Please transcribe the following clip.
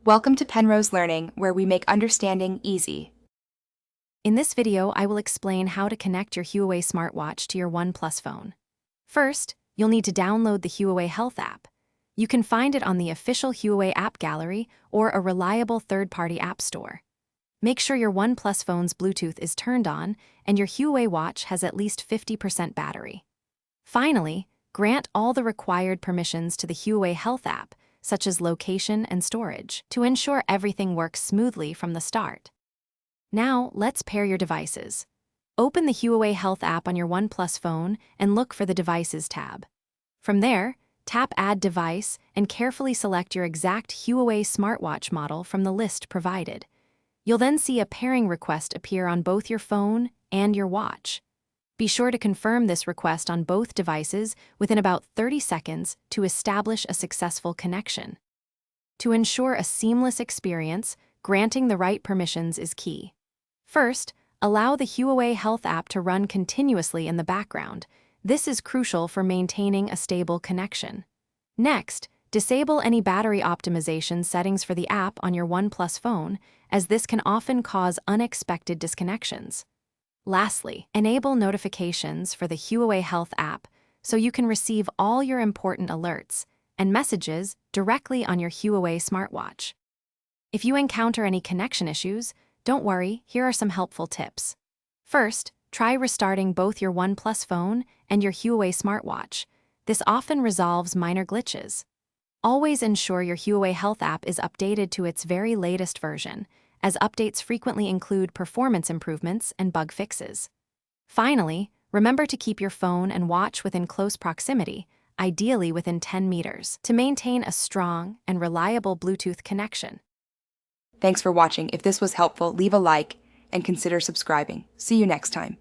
Welcome to Penrose Learning, where we make understanding easy. In this video, I will explain how to connect your Huawei smartwatch to your OnePlus phone. First, you'll need to download the Huawei Health app. You can find it on the official Huawei app gallery or a reliable third-party app store. Make sure your OnePlus phone's Bluetooth is turned on and your Huawei watch has at least 50% battery. Finally, grant all the required permissions to the Huawei Health app, such as location and storage, to ensure everything works smoothly from the start. Now, let's pair your devices. Open the Huawei Health app on your OnePlus phone and look for the Devices tab. From there, tap Add Device and carefully select your exact Huawei smartwatch model from the list provided. You'll then see a pairing request appear on both your phone and your watch. Be sure to confirm this request on both devices within about 30 seconds to establish a successful connection. To ensure a seamless experience, granting the right permissions is key. First, allow the Huawei Health app to run continuously in the background. This is crucial for maintaining a stable connection. Next, disable any battery optimization settings for the app on your OnePlus phone, as this can often cause unexpected disconnections. Lastly, enable notifications for the Huawei Health app so you can receive all your important alerts and messages directly on your Huawei smartwatch. If you encounter any connection issues, don't worry, here are some helpful tips. First, try restarting both your OnePlus phone and your Huawei smartwatch. This often resolves minor glitches. Always ensure your Huawei Health app is updated to its very latest version, as updates frequently include performance improvements and bug fixes. Finally, remember to keep your phone and watch within close proximity, ideally within 10 meters, to maintain a strong and reliable Bluetooth connection. Thanks for watching. If this was helpful, leave a like and consider subscribing. See you next time.